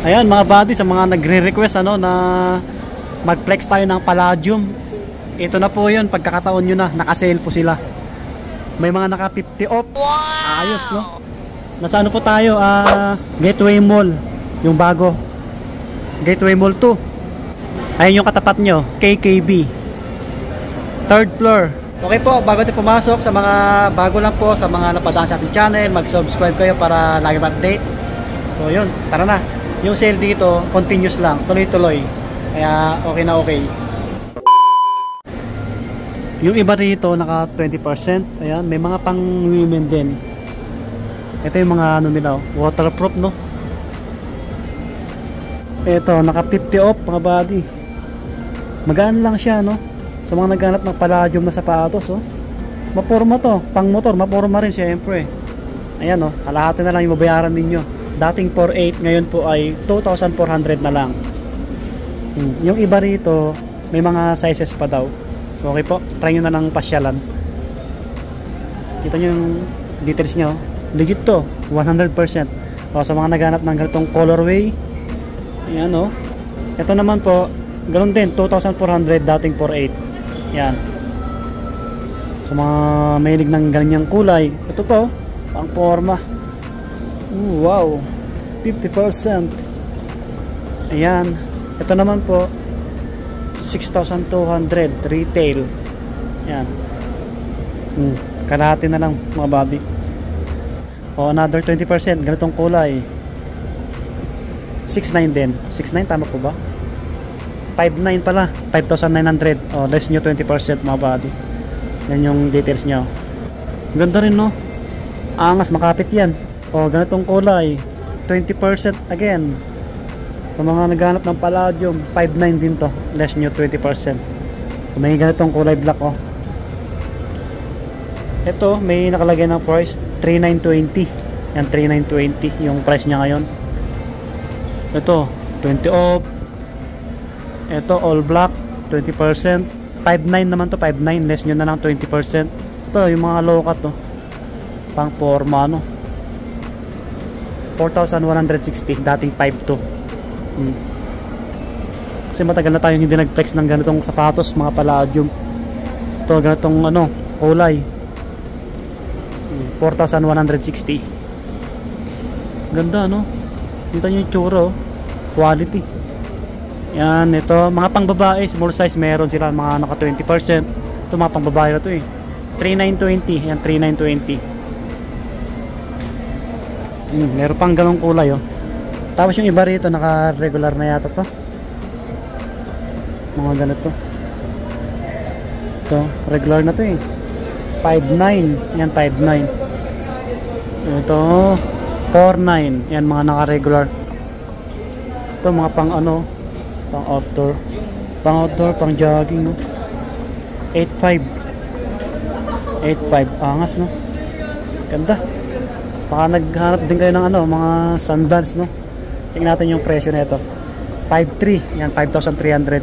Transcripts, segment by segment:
Ayan mga buddy, sa mga nagre-request ano na mag-flex tayo ng palladium, ito na po yun, pagkakataon nyo na, naka-sale po sila. May mga naka 50 off. Wow! Ayos no. Nasa ano po tayo, Gateway Mall, yung bago Gateway Mall 2. Ayun yung katapat nyo, KKB, 3rd floor. Okay po, bago tayo pumasok, sa mga bago lang po, sa mga napadaan sa ating channel, mag-subscribe kayo para lagi ma-update. So yun, tara na. Yung sale dito, continuous lang, tuloy-tuloy. Kaya okay na okay. Yung iba rito, naka 20%. Ayan, may mga pang women din. Ito yung mga ano nila, waterproof no. Ito, naka 50 off mga buddy. Magaan lang siya no. Sa mga naghanap ng palladium na sapatos, oh. Maporma to, pang motor, maporma rin syempre. Ayan, oh, kalahati na lang yung mabayaran ninyo. Dating 4,800, ngayon po ay 2,400 na lang. Yung iba rito, may mga sizes pa daw. Okay po, try nyo na ng pasyalan. Kita nyo yung details nyo. Legit to, 100%. O, sa mga naghanap ng ganitong colorway, ayan, oh. Ito naman po, ganun din, 2,400, dating 4,800. Yan. So mga mahilig ng ganyang kulay, ito po, pang forma. Wow, 50%. Ayan. Ito naman po 6,200 retail. Yan. Kalahati na lang mga babi. O another 20%, ganitong kulay, 6,900 din. 6,900 tama po ba? 5,900 pala, 5,900. Oh, less nyo 20% mga body. Yan yung details nyo. Ganda rin no. Angas, makapit yan. Oh, ganitong kulay, 20% again. Sa mga naghanap ng palladium, 5,900 din to. Less nyo 20%. So, may ganitong kulay black oh. Ito, may nakalagay ng price, 3,920. Yan, 3,920 yung price niya ngayon. Ito, 20 off. Ito all black, 20%. 5,900 naman to, 5,900, less nyo na lang 20%. Ito yung mga low cut to, pang forma no, 4,160, dating 5,200. Kasi matagal na tayo hindi nag-flex ng ganitong sapatos, mga palladium. Ito ganitong ano, kulay, 4,160. Ganda no, kita nyo yung tsura oh. Quality. Yan, ito, mga pang babae, small size, meron sila mga naka 20%. Ito mga pang babae na to eh. 3,920, yan 3,920. Meron pang ganong kulay oh. Tapos yung iba rito, naka regular na yata to. Mga ganito. Ito, regular na to eh. 5,900, yan 5,900. Ito, 4,900, yan mga naka regular. Ito mga pang ano, pang outdoor, pang jogging no. 8,500, angas no, ganda. Baka naghanap din kayo ng ano, mga sandals no. Tingnan natin yung presyo nito. 5,300, yan 5,300.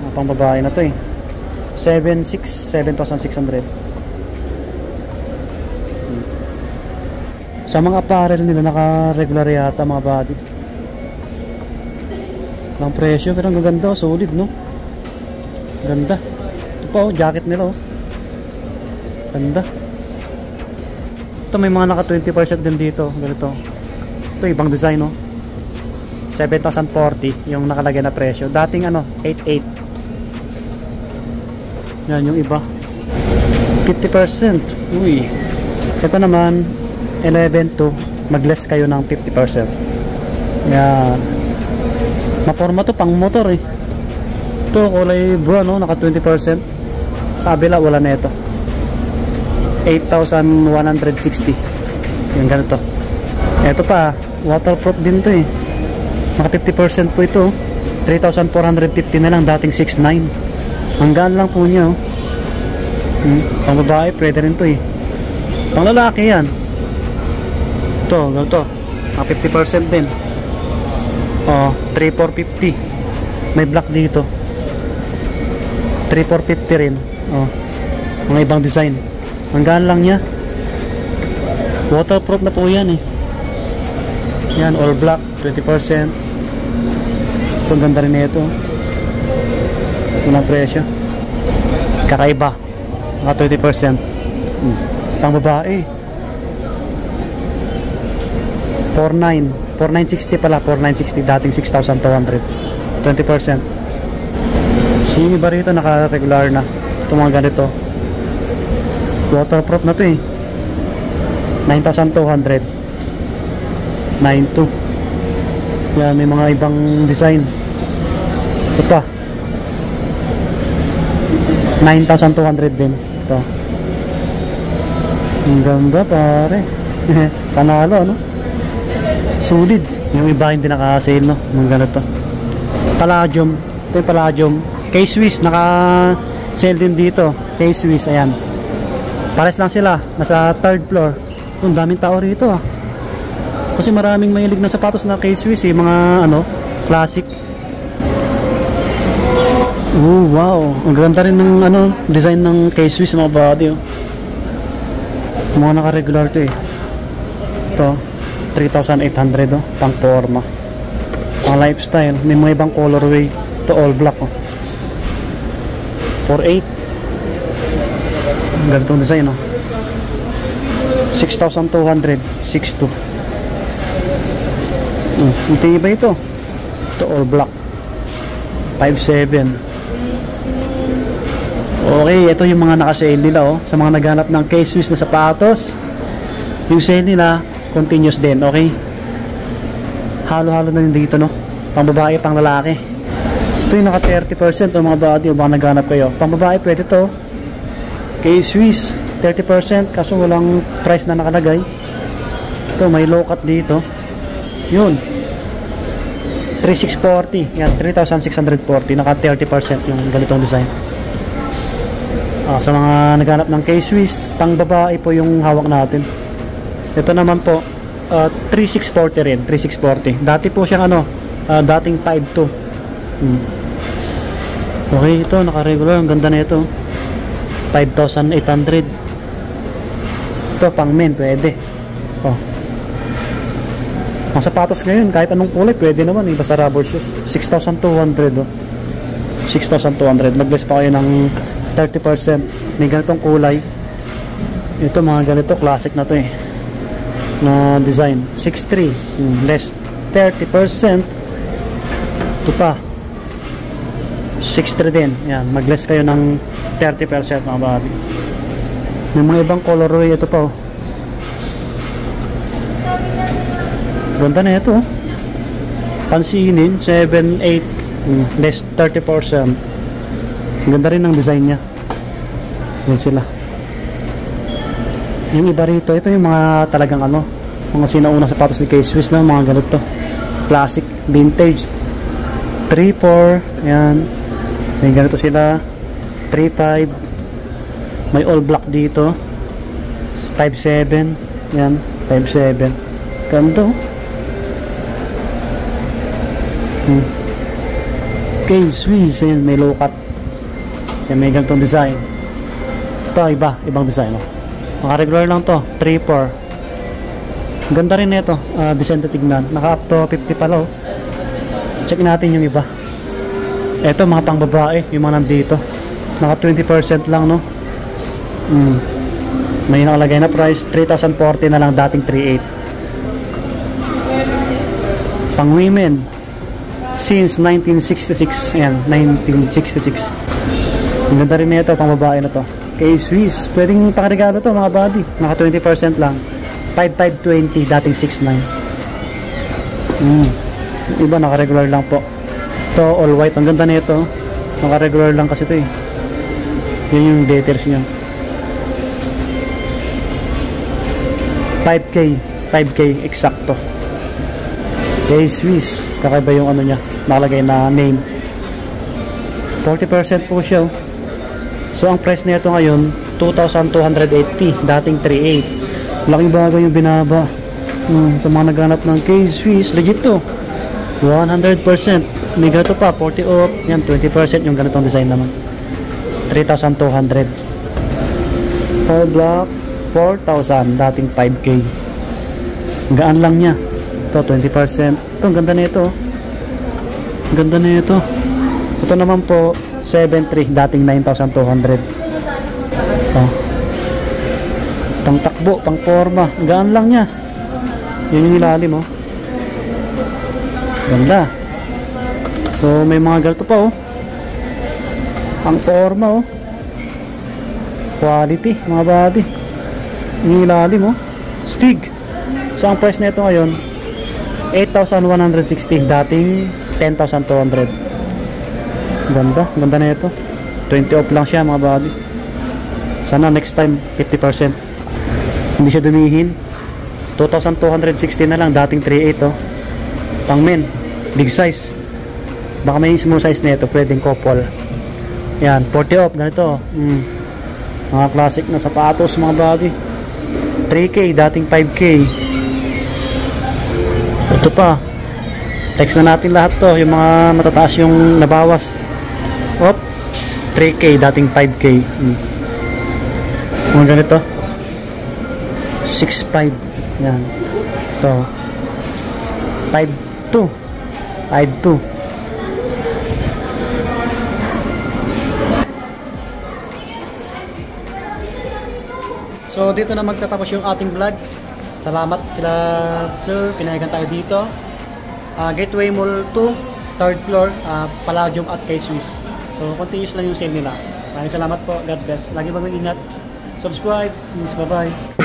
Mga pang babae na to eh. 7,600. Sa mga apparel nila, naka regular yata mga body. Ang presyo, pero ang ganda, solid no. Ganda. Ito pa oh, jacket nila oh. Ganda. Ito may mga naka 20% din dito, ganito. Ito ibang design no. 7,040 yung nakalagay na presyo. Dating ano, 8,800. Yan yung iba. 50%. Uy. Ito naman 11,200. Mag-less kayo ng 50%. Yan. Maporma to, pang motor eh. Ito kulay blue no, naka 20%. Sa kabila wala na ito. 8,160 yung ganito. Ito pa, waterproof din to eh. Naka 50% po ito. 3,450 na lang, dating 6,900. Hanggaan lang po niya oh. Pang babae pwede rin to eh. Pang lalaki yan. Ito, ganito, naka 50% din. Oh, 3,450. May black dito. 3,450 rin. Oh, mga ibang design. Hanggaan lang niya. Waterproof na po yan eh. Yan, all black, 20%. Ito, ganda rin na ito. Ito na presyo. Kakaiba. Mga 20%. Pang babae. 4,960 pala. 4,960. Dating 6,200. 20%. Yung iba rito naka-regular na. Ito mga ganito. Waterproof na to eh. 9,200. 9,200. Yan, may mga ibang design. Ito pa. 9,200 din. Ito. Ang ganda pare. Panalo, no? Solid. Yung iba hindi naka-sale, no? Mga ganito. Palladium. Ito yung Palladium. K-Swiss. Naka-sale din dito. K-Swiss. Ayan. Pares lang sila. Nasa 3rd floor. Ang daming tao rito, ah. Kasi maraming mahilig na sapatos na K-Swiss, eh. Mga, classic. Oh, wow. Ang ganda rin ng, design ng K-Swiss, mga body, oh. Mga naka-regular to, eh. Ito. 3,800, oh. Pang forma. Pang lifestyle. May mga ibang colorway. Ito, all black, oh. 4,800. Ganitong design, oh. 6,200. 6,200. Ito iba ito. Ito all black. 5,700. Okay, ito yung mga naka-sale nila, oh. Sa mga naghanap ng K-Swiss na sapatos, yung sale nila continuous din, okay? Halo-halo na din dito, no? Pang babae, pang lalaki. Ito yung naka 30%, o mga body, o baka naghanap kayo. Pang babae, pwede to. K-Swiss 30%, kaso walang price na nakalagay. Ito, may low cut dito. Yun, 3,640. Yan, 3,640. Naka 30% yung ganitong design. Sa mga naghanap ng K-Swiss, pang babae po yung hawak natin. Ito naman po, 3,640 rin. 3,640. Dati po siyang dating 5,200. Okay, ito, naka-regular. Ang ganda na ito. 5,800. Ito, pang men, pwede. Ang sapatos ngayon, kahit anong kulay, pwede naman, eh. Basta rubber shoes. 6,200, oh. 6,200. Mag-less pa kayo ng 30%. May ganitong kulay. Ito, mga ganito, classic na to, eh. Na design. 6,300. Less 30%. Ito pa. 6,300 din. Yan, mag-less kayo ng 30%, mga babi. May mga ibang colorway. Ito pa, oh. Ganda na ito, oh. Pansinin, 7,800. Less 30%. Ganda rin ang design niya. Yan sila. Yung iba rito, ito yung mga talagang mga sinaunang sapatos ni K-Swiss, na mga ganito. Classic, vintage. 3,400. Yan. May ganito sila. 3,500. May all black dito. 5,700. Yan. 5,700. Ganda, oh. K-Swiss. Yan. May low cut. Yan. May ganitong design. Ito, ibang design, oh. Mga regular lang to. 3,400. Ganda rin nito. Decent na tignan. Naka up to 50 pala, oh. Check natin yung iba. Ito, mga pang babae. Yung mga nandito. Naka 20% lang, no? May nakalagay na price. 3,040 na lang. Dating 3,800. Pang women. Since 1966. Ayan, 1966. Ang ganda rin nito. Pang babae na to. K-Swiss. Pwedeng pangregalo to, mga body. Naka 20% lang. 5,520. Dating 6,900. Iba naka-regular lang po. Ito, all white. Ang ganda nito. Naka-regular lang kasi ito, eh. Yun yung details niya. 5K. 5K eksakto. K-Swiss. Kakaiba yung niya. Nakalagay na name. 40% po siya, oh. So, ang price nito ngayon, 2,280. Dating 3,800. Laking bago yung binaba. Sa mga naghanap ng K-Swiss, legit to. 100%. May ganito pa, 40 off. Yan, 20% yung ganitong design naman. 3,200. All black, 4,000. Dating 5K. Gaan lang niya. Ito 20%. Ito ang ganda nito. Ang ganda nito. Ito naman po 7.3, dating 9,200. Ito. Pang takbo, pang forma. Gaan lang niya. Yun yung ilalim, oh. Ganda. So may mga ganito pa, oh. Pang forma, oh. Quality, mga body. Yung ilalim, oh. Stig. So ang price nito ngayon 8,160, dating 10,200. Ganda, ganda na ito. 20 off lang siya, mga body. Sana next time 50%. Hindi siya dumihin. 2,260 na lang, dating 3,800, oh. Pang men, big size. Baka may small size na ito, pwedeng couple. Yan, 40 off, ganito. Mga classic na sapatos, mga body. 3K, dating 5K. Ito pa. Text na natin lahat to, yung mga matataas yung nabawas. Op, 3K, dating 5K. Mga ganito. 6.5. Yan. Ito. 5.2. 5.2. So dito na magtatapos yung ating vlog. Salamat kila sir, pinayagan tayo dito. Gateway Mall 2, 3rd floor, Palladium at K-Swiss. So continuous lang yung sale nila. Maraming salamat po. God bless. Lagi mag-ingat. Subscribe. Bye bye.